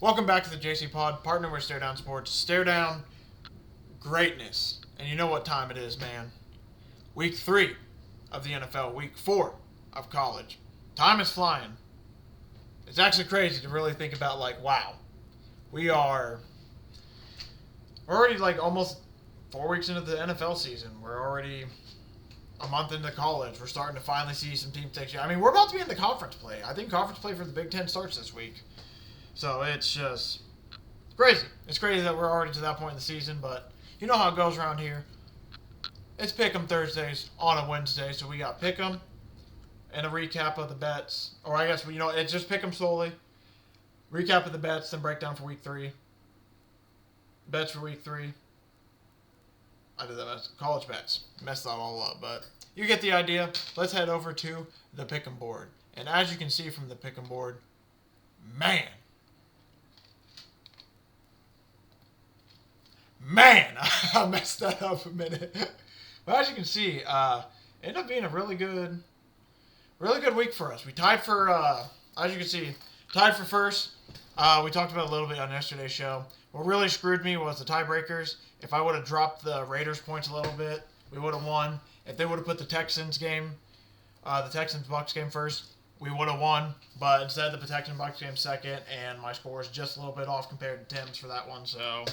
Welcome back to the JCPod, partner with Stare Down Sports. Stare Down greatness. And you know what time it is, man. Week 3 of the NFL, Week 4 of college. Time is flying. It's actually crazy to really think about, wow. We're already, almost 4 weeks into the NFL season. We're already a month into college. We're starting to finally see some teams take shit. I mean, we're about to be in the conference play. I think conference play for the Big Ten starts this week. So it's just crazy. It's crazy that we're already to that point in the season, but you know how it goes around here. It's Pickem Thursdays on a Wednesday, so we got Pickem and a recap of the bets. Or I guess, it's just Pickem solely. Recap of the bets, then breakdown for Week 3. Bets for Week 3. I did that as college bets. Messed that all up, but you get the idea. Let's head over to the Pickem board. And as you can see from the Pickem board, man, I messed that up a minute. But as you can see, ended up being a really good week for us. We tied for, as you can see, tied for first. We talked about it a little bit on yesterday's show. What really screwed me was the tiebreakers. If I would have dropped the Raiders points a little bit, we would have won. If they would have put the Texans Bucks game first, we would have won. But instead, the Texans Bucks game second, and my score is just a little bit off compared to Tim's for that one. So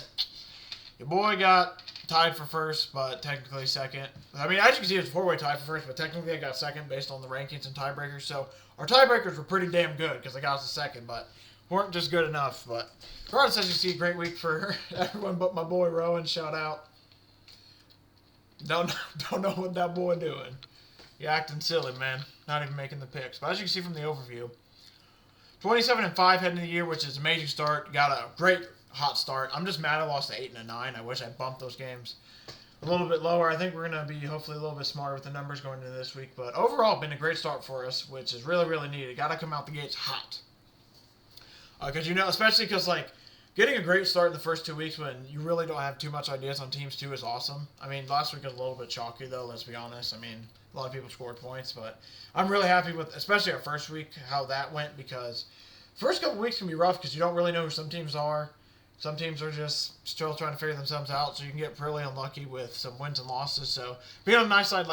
your boy got tied for first, but technically second. I mean, as you can see, it's a 4-way tie for first, but technically I got second based on the rankings and tiebreakers. So our tiebreakers were pretty damn good because I got us the second, but weren't just good enough. But regardless, as you see, great week for everyone but my boy Rowan. Shout out. Don't know what that boy doing. You acting silly, man. Not even making the picks. But as you can see from the overview, 27-5 heading into the year, which is an amazing start. Got a great hot start. I'm just mad I lost to 8 and 9. I wish I bumped those games a little bit lower. I think we're going to be hopefully a little bit smarter with the numbers going into this week. But overall, been a great start for us, which is really, really needed. Got to come out the gates hot. Because, especially because, getting a great start in the first 2 weeks when you really don't have too much ideas on teams, too, is awesome. I mean, last week was a little bit chalky, though, let's be honest. I mean, a lot of people scored points, but I'm really happy with, especially our first week, how that went, because the first couple weeks can be rough because you don't really know who some teams are. Some teams are just still trying to figure themselves out, so you can get really unlucky with some wins and losses. So being on the nice side,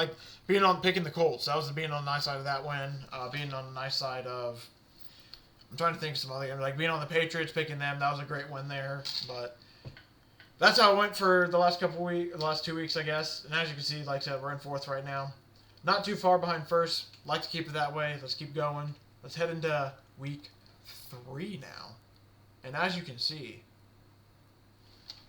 picking the Colts, that was being on the nice side of that win. Being on the nice side of, I'm trying to think of some other games, being on the Patriots, picking them, that was a great win there. But that's how it went for the last 2 weeks, I guess. And as you can see, like I said, we're in fourth right now. Not too far behind first. Like to keep it that way. Let's keep going. Let's head into week 3 now. And as you can see,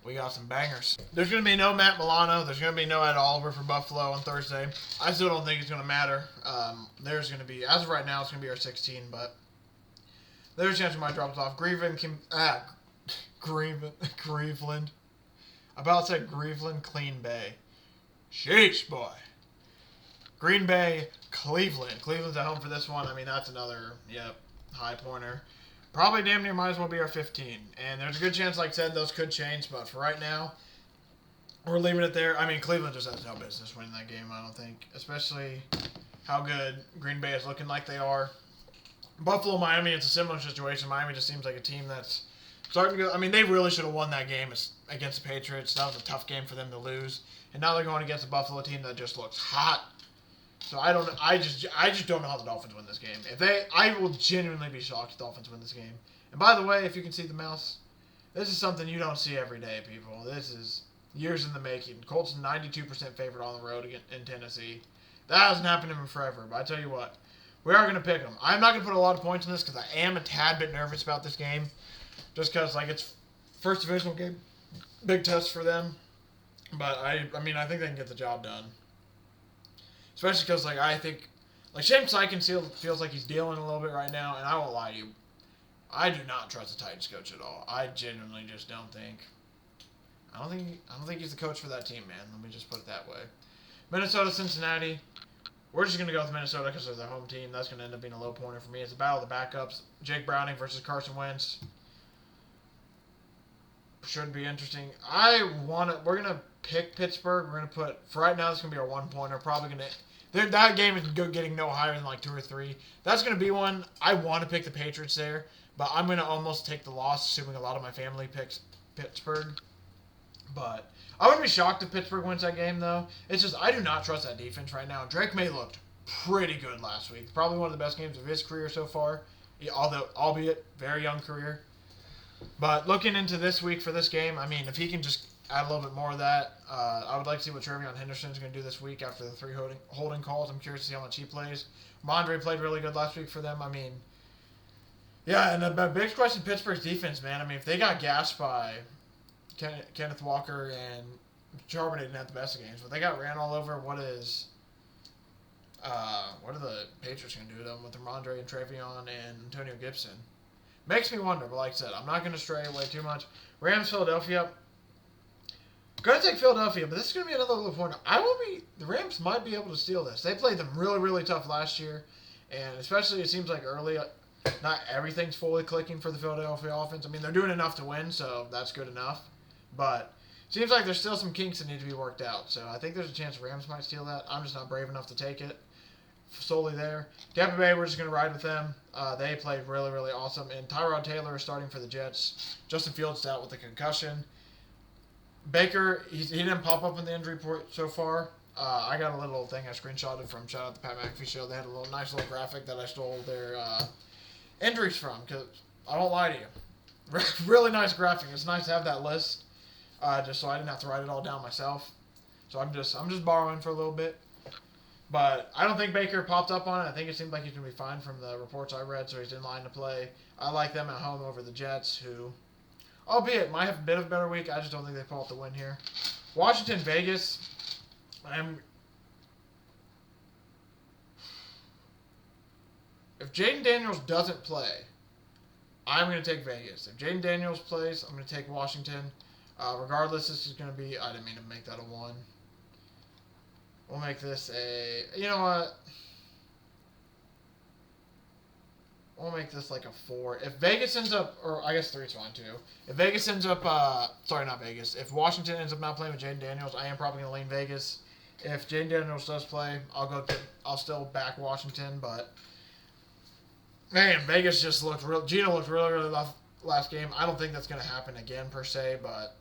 we got some bangers. There's going to be no Matt Milano. There's going to be no Ed Oliver for Buffalo on Thursday. I still don't think it's going to matter. There's going to be, as of right now, it's going to be our 16, but there's a chance we might drop it off. Cleveland. About to say Cleveland, Clean Bay. Sheesh, boy. Green Bay, Cleveland. Cleveland's at home for this one. I mean, that's another, high pointer. Probably damn near might as well be our 15. And there's a good chance, like I said, those could change. But for right now, we're leaving it there. I mean, Cleveland just has no business winning that game, I don't think. Especially how good Green Bay is looking like they are. Buffalo, Miami, it's a similar situation. Miami just seems like a team that's starting to go. I mean, they really should have won that game against the Patriots. That was a tough game for them to lose. And now they're going against a Buffalo team that just looks hot. So I don't know. I just don't know how the Dolphins win this game. I will genuinely be shocked if the Dolphins win this game. And by the way, if you can see the mouse, this is something you don't see every day, people. This is years in the making. Colts 92% favorite on the road in Tennessee. That hasn't happened to them forever. But I tell you what, we are going to pick them. I'm not going to put a lot of points in this because I am a tad bit nervous about this game, just because it's first divisional game, big test for them. But I mean, I think they can get the job done. Especially because, I think, Shane Steichen feels like he's dealing a little bit right now, and I won't lie to you. I do not trust the Titans coach at all. I genuinely just don't think. I don't think he's the coach for that team, man. Let me just put it that way. Minnesota, Cincinnati. We're just going to go with Minnesota because they're their home team. That's going to end up being a low pointer for me. It's a battle of the backups. Jake Browning versus Carson Wentz. Should be interesting. We're going to pick Pittsburgh. We're going to put, for right now, this is going to be our 1 pointer. Probably going to, that game is getting no higher than 2 or 3. That's going to be one. I want to pick the Patriots there, But I'm going to almost take the loss, assuming a lot of my family picks Pittsburgh. But I wouldn't be shocked if Pittsburgh wins that game, though. It's just I do not trust that defense right now. Drake May looked pretty good last week. Probably one of the best games of his career so far, although albeit very young career. But looking into this week for this game, I mean, if he can just add a little bit more of that, I would like to see what Trevion Henderson is going to do this week after the 3 holding calls. I'm curious to see how much he plays. Mondre played really good last week for them. I mean, yeah, and the big question, Pittsburgh's defense, man. I mean, if they got gassed by Kenneth Walker and Charbonnet didn't have the best of games, but they got ran all over. What are the Patriots going to do to them with Ramondre and Trevion and Antonio Gibson? Makes me wonder, but like I said, I'm not going to stray away too much. Rams, Philadelphia. Going to take Philadelphia, but this is going to be another little point. The Rams might be able to steal this. They played them really, really tough last year, and especially it seems like early, not everything's fully clicking for the Philadelphia offense. I mean, they're doing enough to win, so that's good enough. But it seems like there's still some kinks that need to be worked out. So I think there's a chance the Rams might steal that. I'm just not brave enough to take it solely there. Tampa Bay, we're just going to ride with them. They played really, really awesome. And Tyrod Taylor is starting for the Jets. Justin Fields out with a concussion. Baker, he didn't pop up in the injury report so far. I got a little thing I screenshotted from Shout Out the Pat McAfee Show. They had a nice little graphic that I stole their injuries from, because I won't lie to you. Really nice graphic. It's nice to have that list, just so I didn't have to write it all down myself. So I'm just borrowing for a little bit. But I don't think Baker popped up on it. I think it seemed like he's going to be fine from the reports I read, so he's in line to play. I like them at home over the Jets, who, albeit, might have a bit of a better week. I just don't think they pull out the win here. Washington, Vegas. If Jaden Daniels doesn't play, I'm going to take Vegas. If Jaden Daniels plays, I'm going to take Washington. Regardless, this is going to be... I didn't mean to make that a 1. We'll make this a... You know what? We'll make this like a 4. If Vegas ends up... Or I guess 3 is fine, too. If Vegas ends up... sorry, not Vegas. If Washington ends up not playing with Jaden Daniels, I am probably going to lean Vegas. If Jaden Daniels does play, I'll still back Washington, but... Man, Vegas just looked real... Gino looked really, really rough last game. I don't think that's going to happen again, per se, but...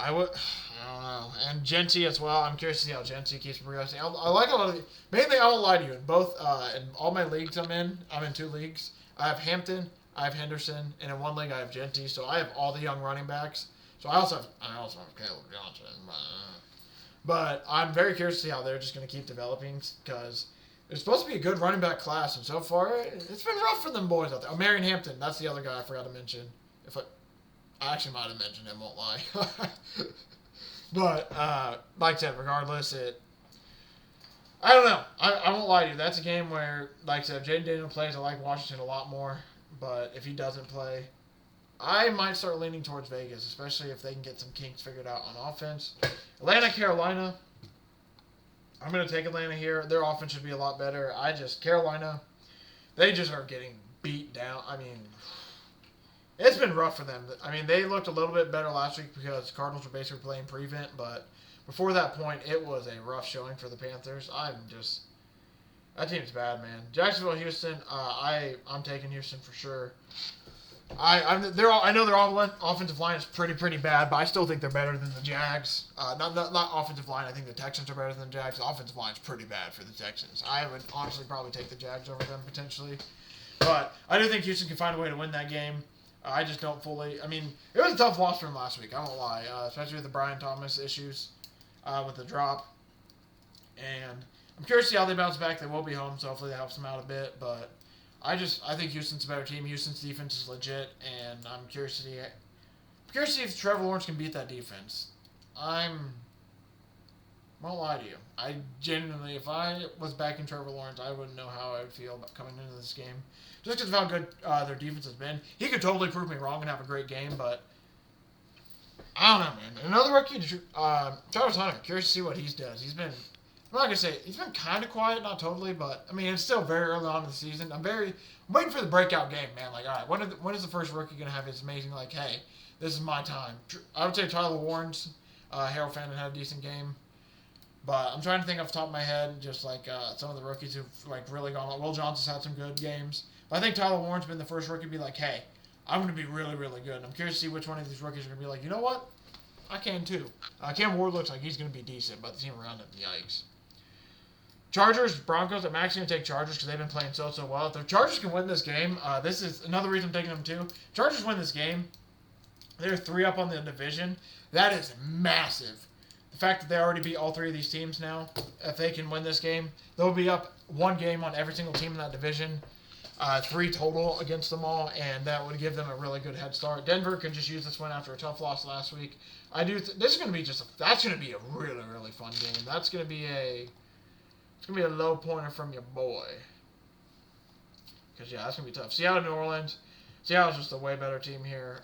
I don't know. And Genty as well. I'm curious to see how Genty keeps progressing. I like a lot of the... Mainly, I won't lie to you. In all my leagues I'm in 2 leagues. I have Hampton, I have Henderson, and in 1 league I have Genty. So I have all the young running backs. So I also have Caleb Johnson. But I'm very curious to see how they're just going to keep developing, because there's supposed to be a good running back class, and so far it's been rough for them boys out there. Oh, Marion Hampton, that's the other guy I forgot to mention. I actually might have mentioned him, won't lie. But, like I said, regardless, I don't know. I won't lie to you. That's a game where, like I said, if Jaden Daniels plays, I like Washington a lot more. But if he doesn't play, I might start leaning towards Vegas, especially if they can get some kinks figured out on offense. Atlanta, Carolina. I'm going to take Atlanta here. Their offense should be a lot better. Carolina, they just are getting beat down. I mean... It's been rough for them. I mean, they looked a little bit better last week because the Cardinals were basically playing prevent, but before that point, it was a rough showing for the Panthers. That team's bad, man. Jacksonville, Houston, I'm taking Houston for sure. I know their offensive line is pretty bad, but I still think they're better than the Jags. Not offensive line. I think the Texans are better than the Jags. The offensive line is pretty bad for the Texans. I would honestly probably take the Jags over them potentially, but I do think Houston can find a way to win that game. I just don't fully... I mean, it was a tough loss for him last week, I won't lie. Especially with the Brian Thomas issues with the drop. And I'm curious to see how they bounce back. They will be home, so hopefully that helps them out a bit. But I think Houston's a better team. Houston's defense is legit, and I'm curious to see if Trevor Lawrence can beat that defense. I won't lie to you. I genuinely, if I was backing Trevor Lawrence, I wouldn't know how I would feel about coming into this game. Just because of how good their defense has been. He could totally prove me wrong and have a great game, but I don't know, man. Another rookie, Travis Hunter. Curious to see what he does. I'm not going to say, he's been kind of quiet, not totally, but, I mean, it's still very early on in the season. I'm waiting for the breakout game, man. Like, all right, when is the first rookie going to have his amazing, like, hey, this is my time? I would say Tyler Warren's, Harold Fannin had a decent game. But I'm trying to think off the top of my head, just like some of the rookies who've like really gone on. Will Johnson's had some good games. But I think Tyler Warren's been the first rookie to be like, hey, I'm going to be really, really good. And I'm curious to see which one of these rookies are going to be like, you know what? I can too. Cam Ward looks like he's going to be decent, but the team around him, yikes. Chargers, Broncos. I'm actually going to take Chargers because they've been playing so well. If the Chargers can win this game, this is another reason I'm taking them too. Chargers win this game. They're 3 up on the division. That is massive. The fact that they already beat all 3 of these teams now, if they can win this game, they'll be up 1 game on every single team in that division. 3 total against them all, and that would give them a really good head start. Denver could just use this win after a tough loss last week. This is going to be that's going to be a really, really fun game. That's going to be it's going to be a low pointer from your boy. Because, yeah, that's going to be tough. Seattle, New Orleans. Seattle's just a way better team here.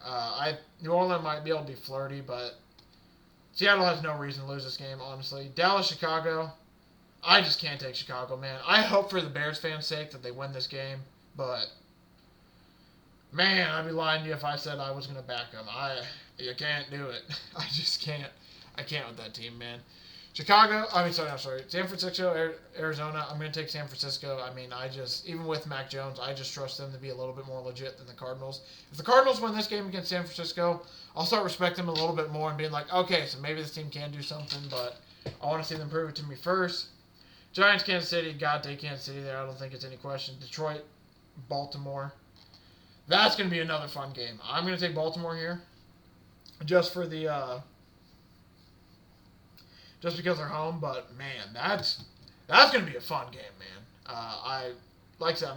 New Orleans might be able to be flirty, but Seattle has no reason to lose this game, honestly. Dallas, Chicago. I just can't take Chicago, man. I hope for the Bears fans' sake that they win this game, but man, I'd be lying to you if I said I was going to back them. You can't do it. I just can't. I can't with that team, man. San Francisco, Arizona. I'm going to take San Francisco. I mean, even with Mac Jones, I just trust them to be a little bit more legit than the Cardinals. If the Cardinals win this game against San Francisco, I'll start respecting them a little bit more and being like, okay, so maybe this team can do something, but I want to see them prove it to me first. Giants, Kansas City. God, take Kansas City there. I don't think it's any question. Detroit, Baltimore. That's going to be another fun game. I'm going to take Baltimore here just for the just because they're home, but man, that's going to be a fun game, man. Like I said,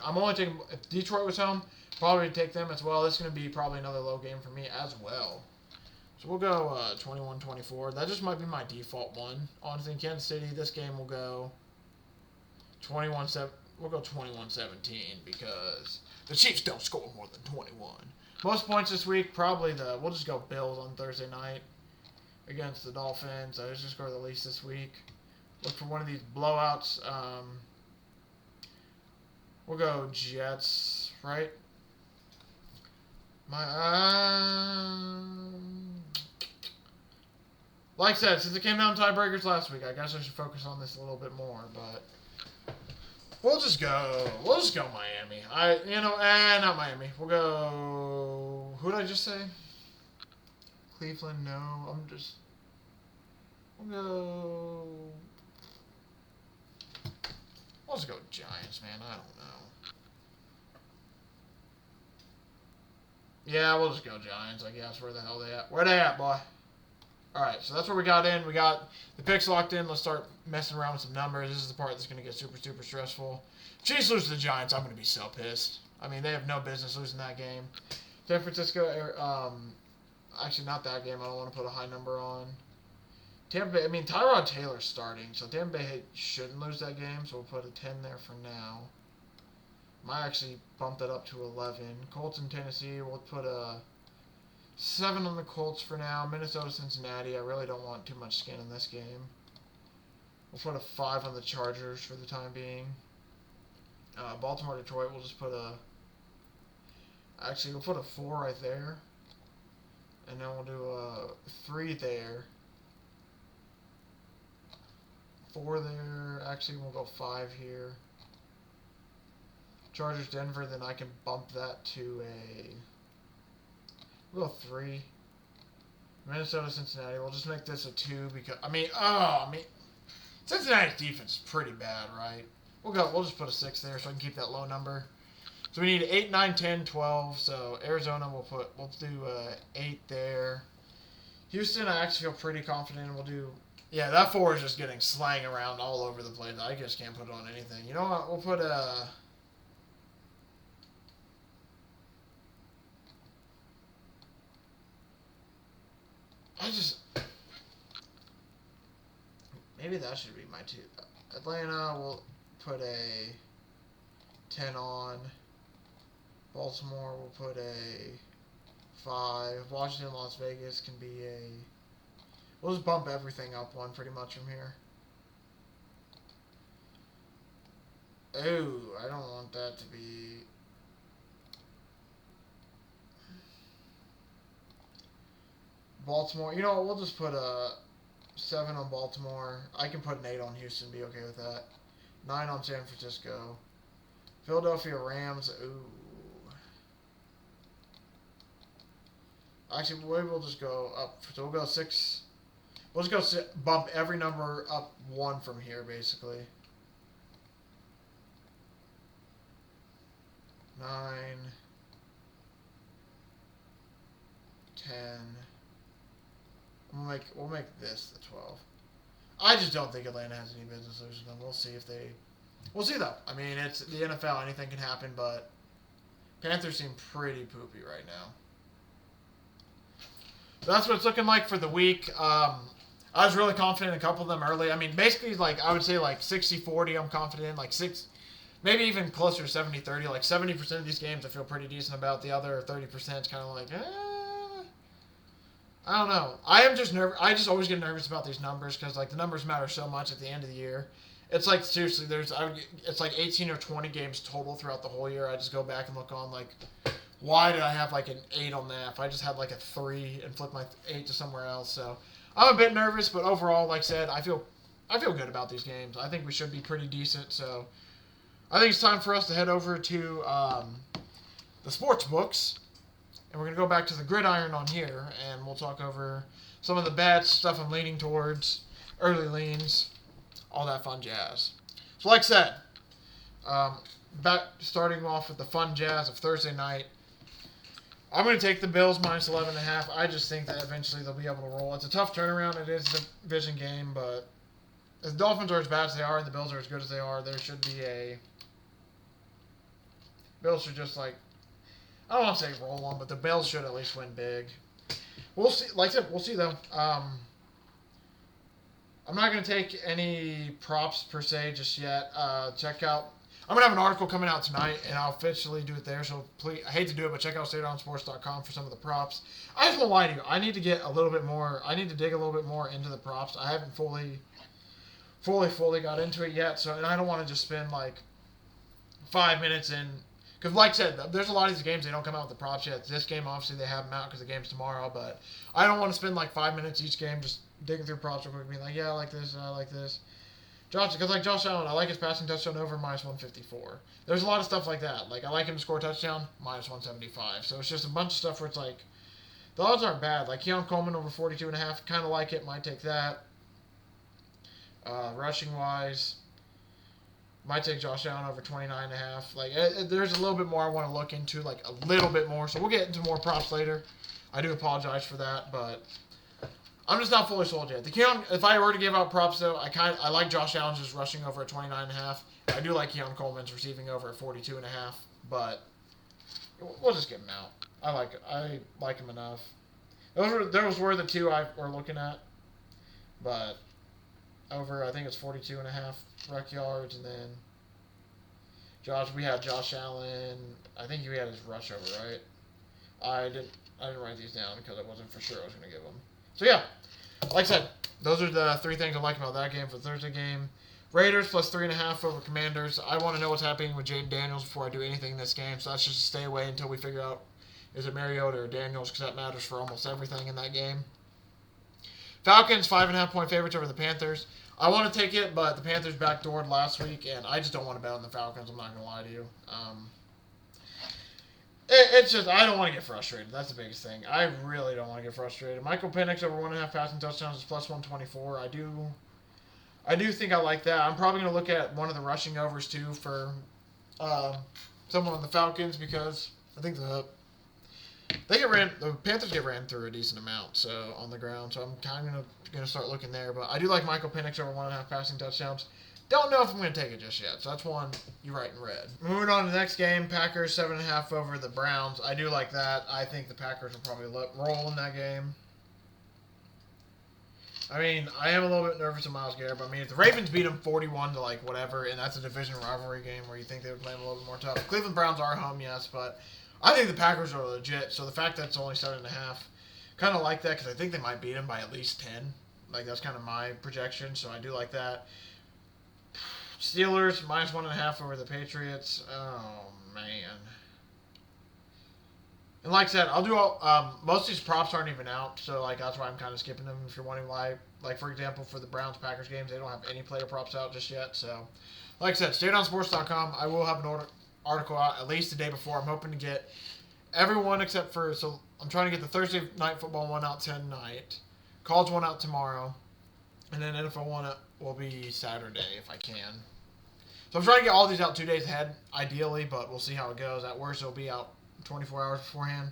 I'm only taking, if Detroit was home, probably take them as well. This is going to be probably another low game for me as well. So we'll go 21-24. That just might be my default one. Honestly, in Kansas City, this game will go 21-7. We'll go 21-17 because the Chiefs don't score more than 21. Most points this week, probably we'll just go Bills on Thursday night against the Dolphins. I just score the least this week. Look for one of these blowouts. We'll go Jets, right? Like I said, since it came down to tiebreakers last week, I guess I should focus on this a little bit more, but we'll just go Miami. Not Miami. We'll go, who did I just say? Cleveland, no. We'll just go Giants, man. I don't know. Yeah, we'll just go Giants, I guess. Where the hell they at? Where they at, boy? Alright, so that's where we got in. We got the picks locked in. Let's start messing around with some numbers. This is the part that's going to get super, super stressful. Chiefs lose to the Giants. I'm going to be so pissed. I mean, they have no business losing that game. San Francisco, actually not that game. I don't want to put a high number on. Tampa Bay, Tyrod Taylor's starting, so Tampa Bay shouldn't lose that game, so we'll put a 10 there for now. Might actually bump that up to 11. Colts and Tennessee, we'll put a 7 on the Colts for now. Minnesota, Cincinnati, I really don't want too much skin in this game. We'll put a 5 on the Chargers for the time being. Baltimore, Detroit, we'll just put we'll put a 4 right there. And then we'll do a 3 there. 4 there. Actually, we'll go 5 here. Chargers, Denver, then I can bump that to we'll go 3. Minnesota, Cincinnati, we'll just make this a 2 because, Cincinnati's defense is pretty bad, right? We'll just put a 6 there so I can keep that low number. So we need 8, 9, 10, 12. So Arizona, we'll do 8 there. Houston, I actually feel pretty confident in. We'll do, yeah, that 4 is just getting slang around all over the place. I just can't put it on anything. You know what? We'll put maybe that should be my 2. Atlanta, we'll put a 10 on. Baltimore, we'll put a 5. Washington, Las Vegas can be we'll just bump everything up 1 pretty much from here. Ooh, I don't want that to be... Baltimore, you know what, we'll just put a 7 on Baltimore. I can put an 8 on Houston, be okay with that. 9 on San Francisco. Philadelphia Rams. Ooh. Actually, maybe we'll just go up. So we'll go 6. We'll just go bump every number up 1 from here, basically. 9, 10. We'll make this the 12. I just don't think Atlanta has any business losing them. We'll see if they. We'll see though. I mean, it's the NFL. Anything can happen, but Panthers seem pretty poopy right now. So that's what it's looking like for the week. I was really confident in a couple of them early. I mean, basically, like I would say, like 60-40. I'm confident in like 6, maybe even closer to 70-30. Like 70% of these games, I feel pretty decent about. The other 30% is kind of like, I don't know. I am just nervous. I just always get nervous about these numbers because like the numbers matter so much at the end of the year. It's like seriously, it's like 18 or 20 games total throughout the whole year. I just go back and look on like, why did I have like an 8 on that? If I just had like a 3 and flipped my 8 to somewhere else. So I'm a bit nervous, but overall, like I said, I feel good about these games. I think we should be pretty decent. So I think it's time for us to head over to the sports books. And we're going to go back to the gridiron on here, and we'll talk over some of the bets, stuff I'm leaning towards, early leans, all that fun jazz. So like I said, back starting off with the fun jazz of Thursday night, I'm going to take the Bills minus 11.5. I just think that eventually they'll be able to roll. It's a tough turnaround. It is a division game, but if the Dolphins are as bad as they are and the Bills are as good as they are, there should be a... Bills should just like... I don't want to say roll on, but the Bills should at least win big. We'll see. Like I said, we'll see, though. I'm not going to take any props, per se, just yet. Check out... I'm going to have an article coming out tonight, and I'll officially do it there. So, please, I hate to do it, but check out StateOnSports.com for some of the props. I just won't lie to you. I need to get a little bit more... I need to dig a little bit more into the props. I haven't fully got into it yet. So, and I don't want to just spend, like, 5 minutes in... Because, like I said, there's a lot of these games, they don't come out with the props yet. This game, obviously, they have them out because the game's tomorrow. But I don't want to spend, like, 5 minutes each game just digging through props real quick and being like, yeah, I like this, and I like this. Because, like, Josh Allen, I like his passing touchdown over minus 154. There's a lot of stuff like that. Like, I like him to score a touchdown, minus 175. So, it's just a bunch of stuff where it's like, the odds aren't bad. Like, Keon Coleman over 42.5, kind of like it, might take that. Rushing-wise... Might take Josh Allen over 29.5. Like, there's a little bit more I want to look into, like a little bit more. So we'll get into more props later. I do apologize for that, but I'm just not fully sold yet. If I were to give out props though, I like Josh Allen just rushing over at 29.5. I do like Keon Coleman's receiving over at 42.5, but we'll just get him out. I like him enough. Those were the two I were looking at, but. Over, I think it's 42.5 ruck yards, and then we had Josh Allen. I think he had his rush over, right? I didn't write these down because I wasn't for sure I was going to give them. So yeah, like I said, those are the 3 things I like about that game for the Thursday game. Raiders plus 3.5 over Commanders. I want to know what's happening with Jaden Daniels before I do anything in this game, so that's just stay away until we figure out is it Mariota or Daniels, because that matters for almost everything in that game. Falcons 5.5 point favorites over the Panthers. I want to take it, but the Panthers backdoored last week, and I just don't want to bet on the Falcons. I'm not going to lie to you. It's just, I don't want to get frustrated. That's the biggest thing. I really don't want to get frustrated. Michael Penix over 1.5 passing touchdowns is plus 124. I do think I like that. I'm probably going to look at one of the rushing overs, too, for someone on the Falcons, because I think the Panthers get ran through a decent amount, so on the ground. So I'm kind of going to start looking there. But I do like Michael Penix over 1.5 passing touchdowns. Don't know if I'm going to take it just yet. So that's one you write in red. Moving on to the next game, Packers 7.5 over the Browns. I do like that. I think the Packers will probably roll in that game. I mean, I am a little bit nervous of Myles Garrett, but I mean, if the Ravens beat them 41 to like whatever, and that's a division rivalry game where you think they would play them a little bit more tough. Cleveland Browns are home, yes, but I think the Packers are legit. So the fact that it's only 7.5, kind of like that because I think they might beat them by at least 10. Like that's kind of my projection, so I do like that. Steelers minus 1.5 over the Patriots. Oh man. And like I said, I'll do all. Most of these props aren't even out, so like that's why I'm kind of skipping them. If you're wondering why, like for example, for the Browns Packers games, they don't have any player props out just yet. So, like I said, StateOnSports.com. I will have an article out at least the day before. I'm hoping to get everyone except for, so I'm trying to get the Thursday night football one out tonight, college one out tomorrow, and then NFL one will be Saturday if I can. So I'm trying to get all these out 2 days ahead, ideally, but we'll see how it goes. At worst, it'll be out 24 hours beforehand.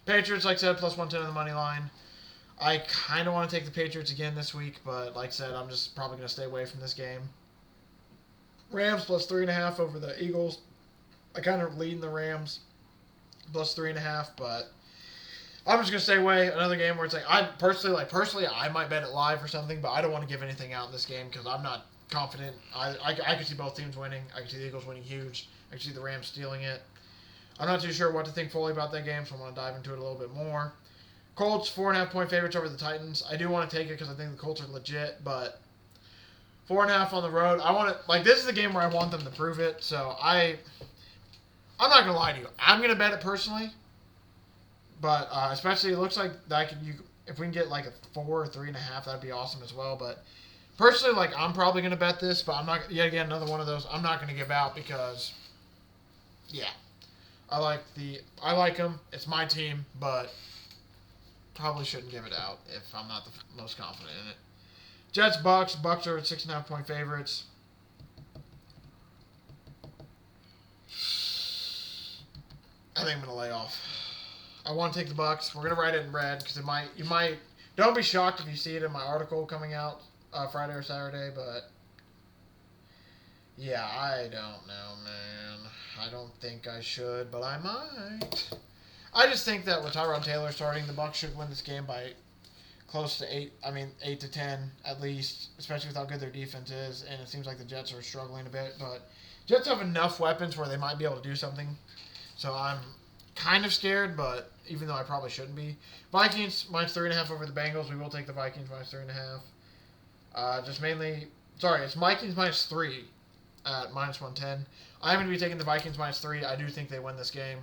Patriots, like I said, plus 110 on the money line. I kind of want to take the Patriots again this week, but like I said, I'm just probably going to stay away from this game. Rams plus 3.5 over the Eagles. I kind of lead in the Rams plus 3.5, but I'm just going to stay away. Another game where it's like, personally, I might bet it live or something, but I don't want to give anything out in this game because I'm not confident. I can see both teams winning. I can see the Eagles winning huge. I can see the Rams stealing it. I'm not too sure what to think fully about that game, so I want to dive into it a little bit more. Colts, 4.5-point favorites over the Titans. I do want to take it because I think the Colts are legit, but 4.5 on the road. I want to, this is the game where I want them to prove it, so I'm not going to lie to you. I'm going to bet it personally, but especially it looks like that if we can get a 4 or 3.5, that'd be awesome as well, but personally, I'm probably going to bet this, but I'm not, yet again, another one of those I'm not going to give out because, yeah, I like them. It's my team, but probably shouldn't give it out if I'm not the most confident in it. Jets, Bucks. Bucks are 6.5-point favorites. I think I'm going to lay off. I want to take the Bucks. We're going to write it in red because you might, don't be shocked if you see it in my article coming out Friday or Saturday, but yeah, I don't know, man. I don't think I should, but I might. I just think that with Tyrod Taylor starting, the Bucs should win this game by close to 8 to 10 at least, especially with how good their defense is, and it seems like the Jets are struggling a bit, but Jets have enough weapons where they might be able to do something, so I'm kind of scared, but even though I probably shouldn't be. Vikings minus 3.5 over the Bengals. We will take the Vikings minus 3.5. It's Vikings minus 3 at minus 110. I'm going to be taking the Vikings minus 3. I do think they win this game.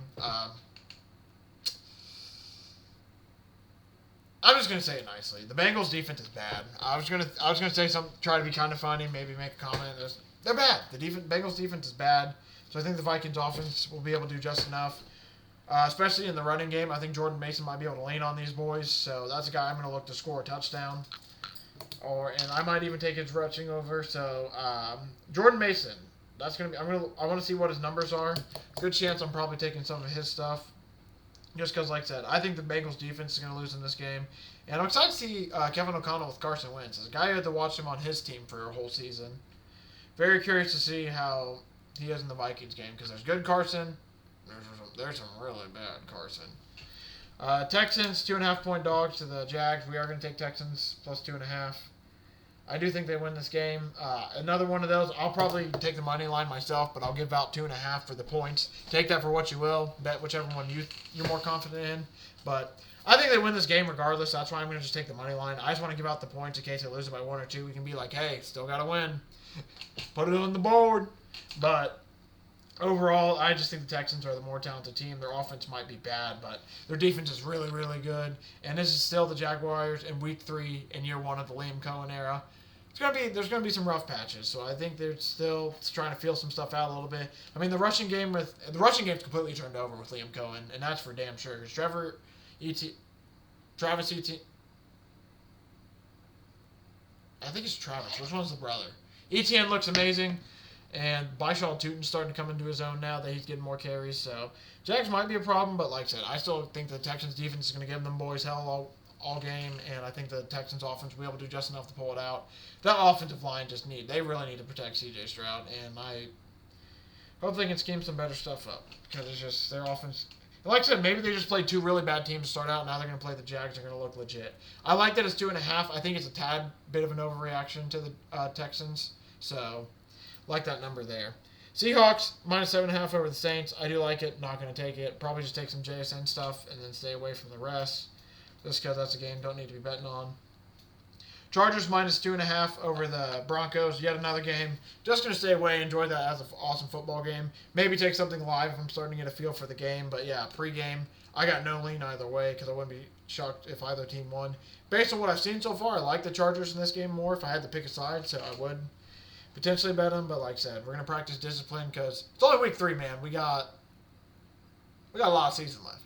I'm just going to say it nicely. The Bengals defense is bad. I was going to say something, try to be kind of funny, maybe make a comment. They're bad. The Bengals defense is bad. So I think the Vikings offense will be able to do just enough. Especially in the running game. I think Jordan Mason might be able to lean on these boys. So that's a guy I'm going to look to score a touchdown. And I might even take his rushing over. So Jordan Mason, that's going to be. I want to see what his numbers are. Good chance I'm probably taking some of his stuff. Just because, like I said, I think the Bengals defense is going to lose in this game. And I'm excited to see Kevin O'Connell with Carson Wentz. As a guy who had to watch him on his team for a whole season. Very curious to see how he is in the Vikings game. Because there's good Carson. There's some really bad Carson. Texans, 2.5-point dogs to the Jags. We are going to take Texans plus 2.5. I do think they win this game. Another one of those, I'll probably take the money line myself, but I'll give out 2.5 for the points. Take that for what you will. Bet whichever one you're more confident in. But I think they win this game regardless. That's why I'm going to just take the money line. I just want to give out the points in case they lose it by 1 or 2. We can be like, hey, still got to win. Put it on the board. But overall, I just think the Texans are the more talented team. Their offense might be bad, but their defense is really, really good. And this is still the Jaguars in Week 3 in year 1 of the Liam Cohen era. There's gonna be some rough patches, so I think they're still trying to feel some stuff out a little bit. I mean, the rushing game's completely turned over with Liam Cohen, and that's for damn sure. Because Travis Etienne, I think it's Travis. Which one's the brother? Etienne looks amazing, and Byshaw Tutin's starting to come into his own now that he's getting more carries. So Jags might be a problem, but like I said, I still think the Texans defense is gonna give them boys hell all game, and I think the Texans offense will be able to do just enough to pull it out. That offensive line they really need to protect C.J. Stroud, and I hope they can scheme some better stuff up, because it's just their offense. Like I said, maybe they just played 2 really bad teams to start out, now they're going to play the Jags, they're going to look legit. I like that it's 2.5. I think it's a tad bit of an overreaction to the Texans, so like that number there. Seahawks, minus 7.5 over the Saints. I do like it, not going to take it. Probably just take some JSN stuff and then stay away from the rest. Just because that's a game don't need to be betting on. Chargers minus 2.5 over the Broncos. Yet another game. Just going to stay away. Enjoy that as an awesome football game. Maybe take something live if I'm starting to get a feel for the game. But yeah, pregame, I got no lean either way because I wouldn't be shocked if either team won. Based on what I've seen so far, I like the Chargers in this game more if I had to pick a side, so I would. potentially bet them, but like I said, we're going to practice discipline because it's only week 3, man. We got a lot of season left.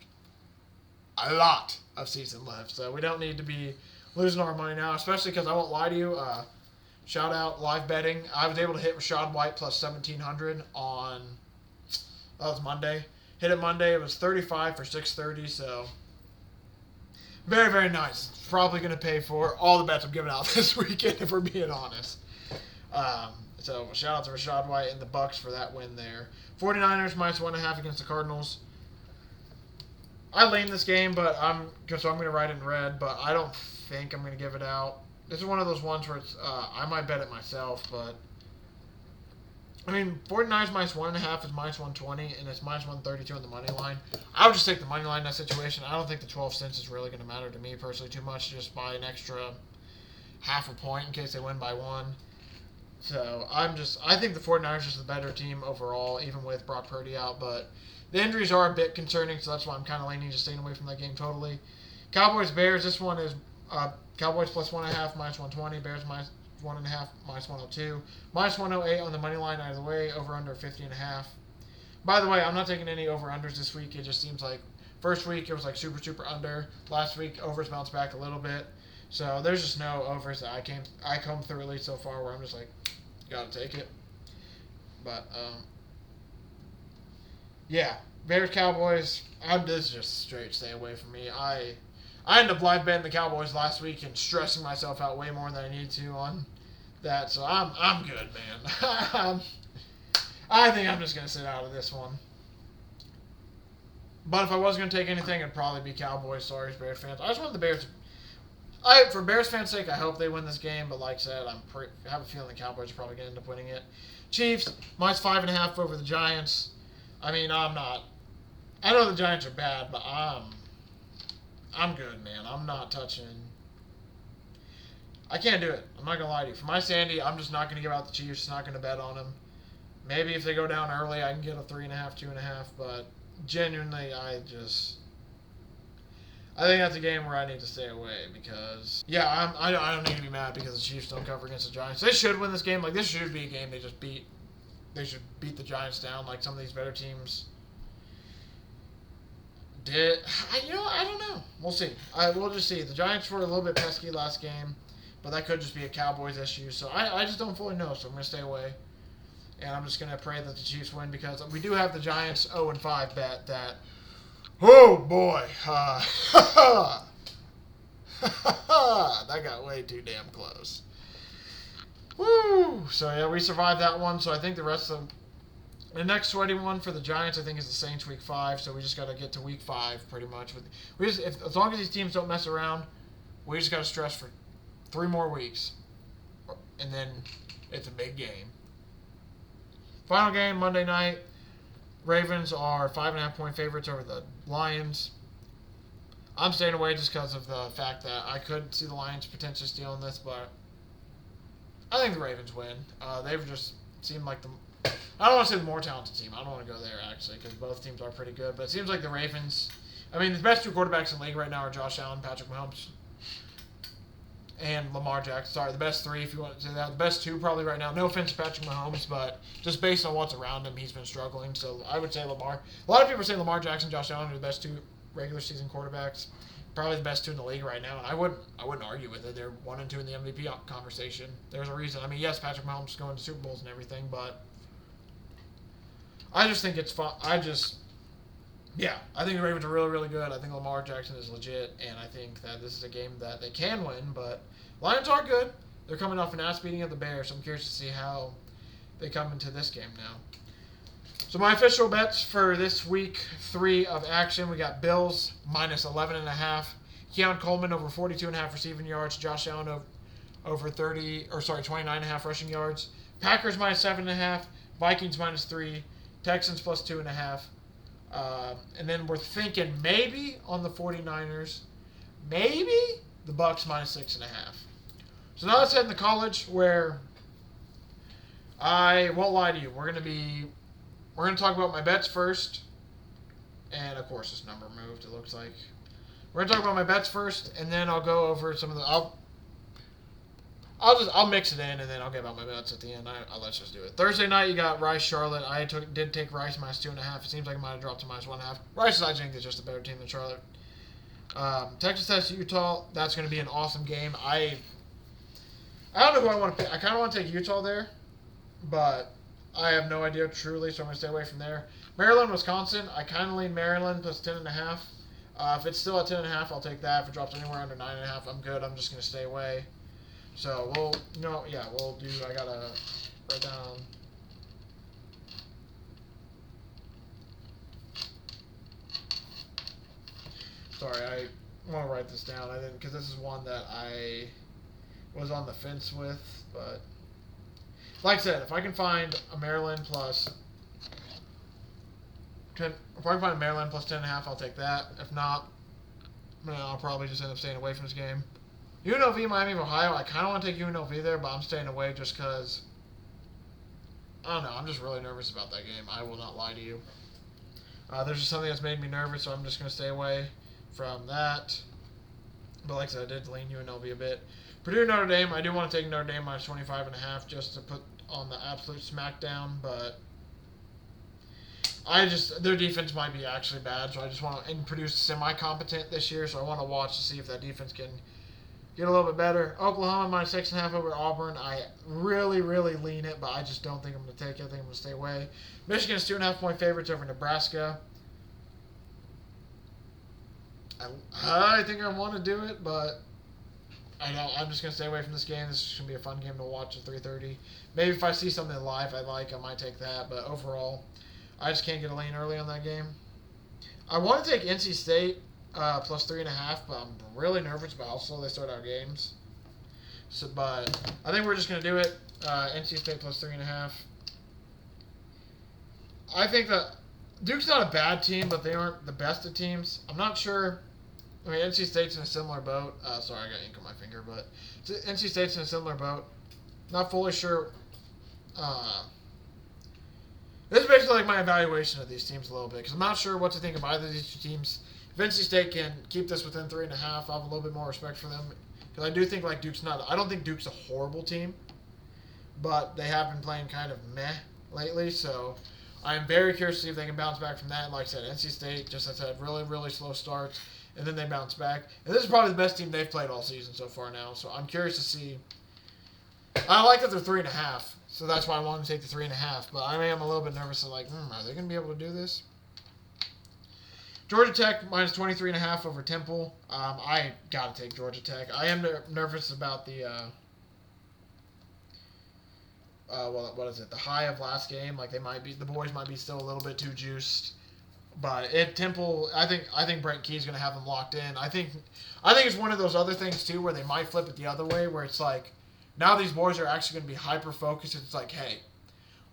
A lot of season left. So we don't need to be losing our money now, especially because I won't lie to you. Shout out live betting. I was able to hit Rashad White plus 1,700 on, that was Monday. Hit it Monday. It was 35 for 630, so very, very nice. It's probably going to pay for all the bets I'm giving out this weekend, if we're being honest. So shout out to Rashad White and the Bucks for that win there. 49ers minus 1.5 against the Cardinals. I lean this game, so I'm going to write it in red, but I don't think I'm going to give it out. This is one of those ones where it's, I might bet it myself, but I mean, 49ers minus 1.5 is minus 120, and it's minus 132 on the money line. I would just take the money line in that situation. I don't think the 12 cents is really going to matter to me personally too much, just by an extra half a point in case they win by 1. So I think the 49ers is the better team overall, even with Brock Purdy out, but the injuries are a bit concerning, so that's why I'm kind of leaning just staying away from that game totally. Cowboys-Bears, this one is Cowboys plus 1.5, minus 120. Bears minus 1.5, minus 102. Minus 108 on the money line either way, over under 50.5. By the way, I'm not taking any over-unders this week. It just seems like first week it was like super, super under. Last week, overs bounced back a little bit. So there's just no overs that I come through at least so far where I'm just like, gotta take it. But, yeah, Bears-Cowboys, this is just straight stay away from me. I ended up live betting the Cowboys last week and stressing myself out way more than I need to on that. So I'm good, man. I think I'm just going to sit out of this one. But if I was going to take anything, it'd probably be Cowboys. Sorry, Bears fans. I just want the Bears. For Bears fans' sake, I hope they win this game. But like I said, I have a feeling the Cowboys are probably going to end up winning it. Chiefs, minus 5.5 over the Giants. I mean, I'm not. I know the Giants are bad, but I'm good, man. I'm not touching. I can't do it. I'm not going to lie to you. For my sanity, I'm just not going to give out the Chiefs. Not going to bet on them. Maybe if they go down early, I can get a 3.5, 2.5. But genuinely, I think that's a game where I need to stay away because, yeah, I don't need to be mad because the Chiefs don't cover against the Giants. They should win this game. Like, this should be a game they just beat. They should beat the Giants down like some of these better teams did. I don't know. We'll see. We'll just see. The Giants were a little bit pesky last game, but that could just be a Cowboys issue. So I just don't fully know, so I'm going to stay away. And I'm just going to pray that the Chiefs win because we do have the Giants 0-5 bet that, oh boy, that got way too damn close. Woo! So yeah, we survived that one. So I think the rest of the next sweaty one for the Giants, I think, is the Saints week 5. So we just got to get to week 5 pretty much. As long as these teams don't mess around, we just got to stress for 3 more weeks, and then it's a big game. Final game Monday night. Ravens are 5.5-point favorites over the Lions. I'm staying away just because of the fact that I could see the Lions potentially stealing this, but I think the Ravens win. They've just seemed like I don't want to say the more talented team. I don't want to go there, actually, because both teams are pretty good. But it seems like the Ravens, I mean, the best 2 quarterbacks in the league right now are Josh Allen, Patrick Mahomes, and Lamar Jackson. Sorry, the best 3, if you want to say that. The best 2 probably right now. No offense to Patrick Mahomes, but just based on what's around him, he's been struggling. So I would say Lamar. A lot of people say Lamar Jackson, Josh Allen are the best 2 regular season quarterbacks. Probably the best 2 in the league right now, and I wouldn't argue with it. They're 1 and 2 in the MVP conversation. There's a reason. I mean, yes, Patrick Mahomes is going to Super Bowls and everything, but I just think it's fun. I think the Ravens are really, really good. I think Lamar Jackson is legit, and I think that this is a game that they can win, but Lions are good. They're coming off an ass beating of the Bears, so I'm curious to see how they come into this game now. So my official bets for this week 3 of action, we got Bills minus 11.5, Keon Coleman over 42.5 receiving yards, Josh Allen over 29.5 rushing yards, Packers minus 7.5, Vikings minus 3, Texans plus 2.5, and then we're thinking maybe on the 49ers, maybe the Bucks minus 6.5. So now let's head into college, where I won't lie to you. We're going to talk about my bets first. And, of course, this number moved, it looks like. We're going to talk about my bets first, and then I'll go over some of the... I'll mix it in and then I'll give out my bets at the end. Let's just do it. Thursday night you got Rice Charlotte. I did take Rice -2.5. It seems like it might have dropped to -1.5. Rice I think is just a better team than Charlotte. Texas Tech Utah. That's going to be an awesome game. I don't know who I want to pick. I kind of want to take Utah there, but I have no idea truly, so I'm going to stay away from there. Maryland Wisconsin. I kind of lean Maryland plus 10.5. If it's still at 10.5, I'll take that. If it drops anywhere under 9.5, I'm good. I'm just going to stay away. So we'll do. I gotta write down. Sorry, I want to write this down. I didn't, because this is one that I was on the fence with. But like I said, if I can find a Maryland plus 10, if I can find a Maryland plus 10.5, I'll take that. If not, I'll probably just end up staying away from this game. UNLV, Miami of Ohio. I kind of want to take UNLV there, but I'm staying away just because, I don't know, I'm just really nervous about that game. I will not lie to you. There's just something that's made me nervous, so I'm just going to stay away from that. But like I said, I did lean UNLV a bit. Purdue, Notre Dame. I do want to take Notre Dame -25.5 just to put on the absolute smackdown, but their defense might be actually bad, so I just want to, and Purdue's semi-competent this year, so I want to watch to see if that defense can get a little bit better. Oklahoma -6.5 over Auburn. I really, really lean it, but I just don't think I'm going to take it. I think I'm going to stay away. Michigan's 2.5-point favorites over Nebraska. I think I want to do it, but I don't. I'm just going to stay away from this game. This is going to be a fun game to watch at 3:30. Maybe if I see something live I like, I might take that. But overall, I just can't get a lean early on that game. I want to take NC State plus 3.5, but I'm really nervous about how slow they start our games. So, but I think we're just going to do it. NC State plus 3.5. I think that Duke's not a bad team, but they aren't the best of teams. I'm not sure. I mean, NC State's in a similar boat. Sorry, I got ink on my finger, but NC State's in a similar boat. Not fully sure. This is basically like my evaluation of these teams a little bit, because I'm not sure what to think of either of these two teams. If NC State can keep this within 3.5, I'll have a little bit more respect for them. Because I do think like Duke's not. I don't think Duke's a horrible team, but they have been playing kind of meh lately. So I am very curious to see if they can bounce back from that. And like I said, NC State just has had really, really slow starts, and then they bounce back. And this is probably the best team they've played all season so far now. So I'm curious to see. I like that they're 3.5, so that's why I wanted to take the 3.5. But I am a little bit nervous. Like, are they going to be able to do this? Georgia Tech -23.5 over Temple. I got to take Georgia Tech. I am nervous about the, what is it? The high of last game. Like the boys might be still a little bit too juiced. But Temple, I think Brent Key's going to have them locked in. I think it's one of those other things too where they might flip it the other way, where it's like now these boys are actually going to be hyper focused. It's like, hey,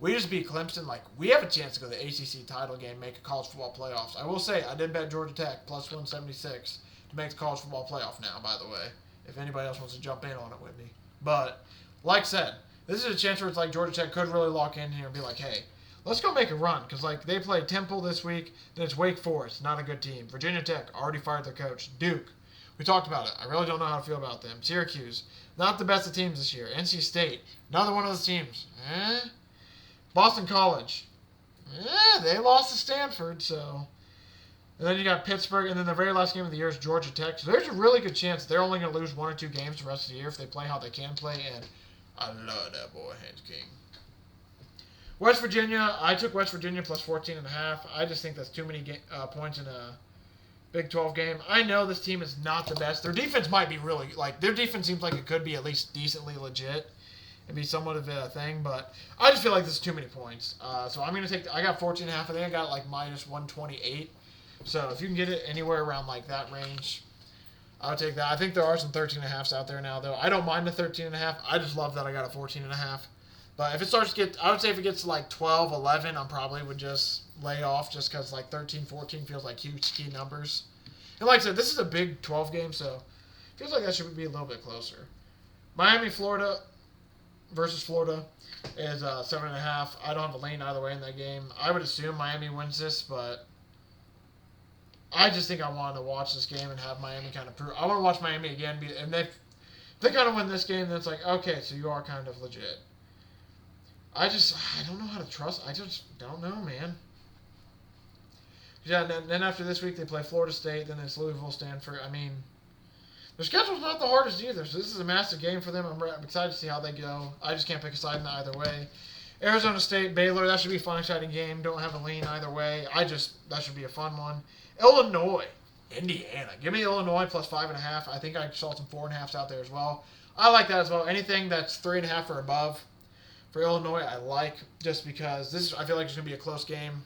we just beat Clemson. Like, we have a chance to go to the ACC title game, make a college football playoffs. I will say, I did bet Georgia Tech plus 176 to make the college football playoff now, by the way, if anybody else wants to jump in on it with me. But, like I said, this is a chance where it's like Georgia Tech could really lock in here and be like, hey, let's go make a run. Because, like, they play Temple this week, then it's Wake Forest, not a good team. Virginia Tech already fired their coach. Duke, we talked about it. I really don't know how to feel about them. Syracuse, not the best of teams this year. NC State, another one of those teams. Boston College, they lost to Stanford, so. And then you got Pittsburgh, and then the very last game of the year is Georgia Tech. So there's a really good chance they're only going to lose 1 or 2 games the rest of the year if they play how they can play, and I love that boy, Hans King. West Virginia, I took West Virginia plus 14.5. I just think that's too many points in a Big 12 game. I know this team is not the best. Their defense might be really, their defense seems like it could be at least decently legit and be somewhat of a thing, but I just feel like this is too many points. So I'm going to take, I got 14.5. I think I got minus 128. So if you can get it anywhere around that range, I would take that. I think there are some 13.5s out there now, though. I don't mind the 13.5. I just love that I got a 14.5. But if it starts to get, I would say if it gets to 12, 11, I probably would just lay off just because 13, 14 feels like huge key numbers. And like I said, this is a Big 12 game, so it feels like that should be a little bit closer. Miami, Florida versus Florida is 7.5. I don't have a lane either way in that game. I would assume Miami wins this, but I just think I wanted to watch this game and have Miami kind of prove. I want to watch Miami again, and they kind of win this game, then it's like, okay, so you are kind of legit. I don't know how to trust. I just don't know, man. Yeah, then after this week, they play Florida State, then it's Louisville, Stanford. I mean, their schedule's not the hardest either, so this is a massive game for them. I'm excited to see how they go. I just can't pick a side in either way. Arizona State, Baylor, that should be a fun, exciting game. Don't have a lean either way. That should be a fun one. Illinois, Indiana. Give me Illinois plus 5.5. I think I saw some 4.5s out there as well. I like that as well. Anything that's 3.5 or above for Illinois, I like, just because I feel like it's going to be a close game.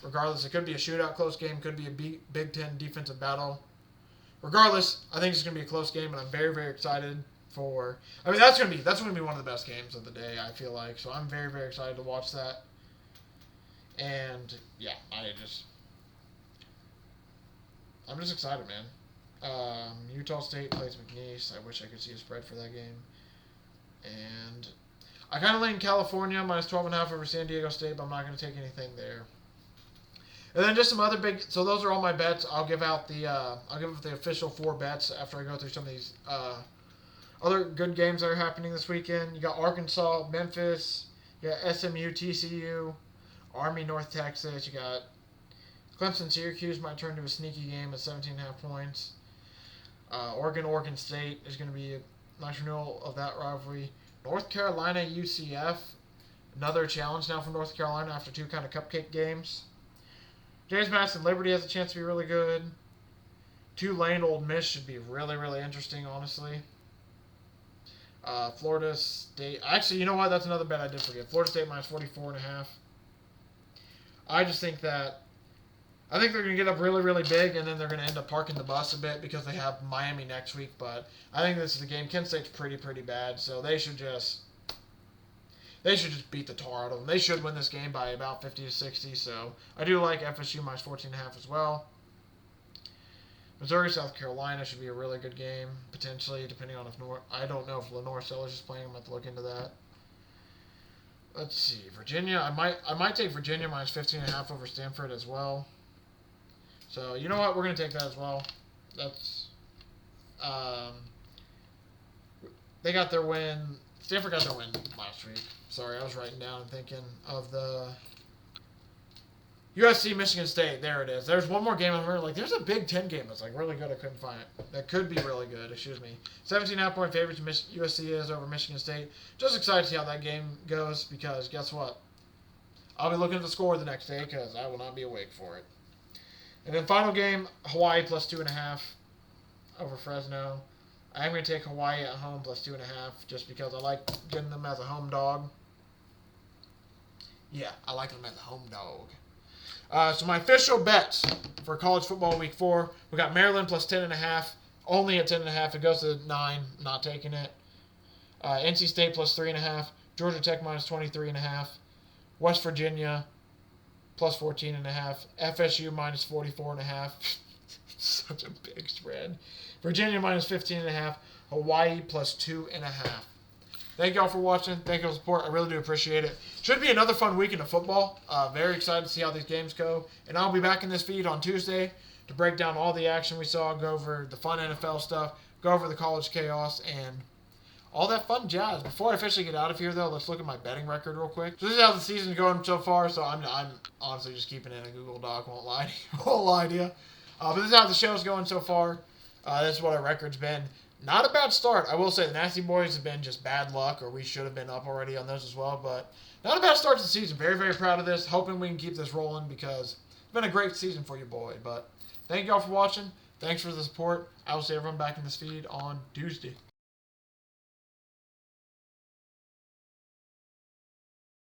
Regardless, it could be a shootout close game, could be a Big Ten defensive battle. Regardless, I think it's going to be a close game, and I'm very, very excited for. I mean, that's going to be one of the best games of the day, I feel like. So I'm very, very excited to watch that. And yeah, I'm just excited, man. Utah State plays McNeese. I wish I could see a spread for that game. And I kind of lean California minus 12.5 over San Diego State, but I'm not going to take anything there. And then just some other big. So those are all my bets. I'll give out the official 4 bets after I go through some of these other good games that are happening this weekend. You got Arkansas, Memphis. You got SMU, TCU, Army, North Texas. You got Clemson, Syracuse might turn to a sneaky game at 17.5 points. Oregon State is going to be a nice renewal of that rivalry. North Carolina, UCF. Another challenge now for North Carolina after 2 kind of cupcake games. James Madison Liberty has a chance to be really good. Tulane Old Miss should be really, really interesting, honestly. Florida State. Actually, you know what? That's another bet I did forget. Florida State minus 44.5. I just think that. I think they're going to get up really, really big, and then they're going to end up parking the bus a bit because they have Miami next week. But I think this is the game. Kent State's pretty, pretty bad, so they should just beat the tar out of them. They should win this game by about 50 to 60. So I do like FSU minus 14.5 as well. Missouri, South Carolina should be a really good game, potentially, depending on if I don't know if Lenore Sellers is playing. I'm going to have to look into that. Let's see. Virginia, I might take Virginia minus 15.5 over Stanford as well. So, you know what? We're going to take that as well. That's, they got their win. Stanford got their win last week. Sorry, I was writing down and thinking of the USC, Michigan State. There it is. There's one more game. There's a Big Ten game that's really good. I couldn't find it. That could be really good. Excuse me. 17.5 point favorites USC is over Michigan State. Just excited to see how that game goes because guess what? I'll be looking at the score the next day because I will not be awake for it. And then final game, Hawaii plus 2.5 over Fresno. I'm going to take Hawaii at home plus 2.5 just because I like getting them as a home dog. Yeah, I like them as a home dog. So my official bets for college football week 4, we got Maryland plus 10.5, only at 10.5. It goes to 9, not taking it. NC State plus 3.5, Georgia Tech minus 23.5, West Virginia plus 14.5, FSU minus 44.5. Such a big spread. Virginia minus 15.5, Hawaii plus 2.5. Thank y'all for watching. Thank you for the support. I really do appreciate it. Should be another fun weekend of football. Very excited to see how these games go. And I'll be back in this feed on Tuesday to break down all the action we saw, go over the fun NFL stuff, go over the college chaos, and all that fun jazz. Before I officially get out of here, though, let's look at my betting record real quick. So this is how the season's going so far. So I'm honestly just keeping it in a Google Doc. Won't lie to you. But this is how the show's going so far. This is what our record's been. Not a bad start. I will say the Nasty Boys have been just bad luck, or we should have been up already on those as well. But not a bad start to the season. Very, very proud of this. Hoping we can keep this rolling because it's been a great season for you, boy. But thank y'all for watching. Thanks for the support. I will see everyone back in this feed on Tuesday.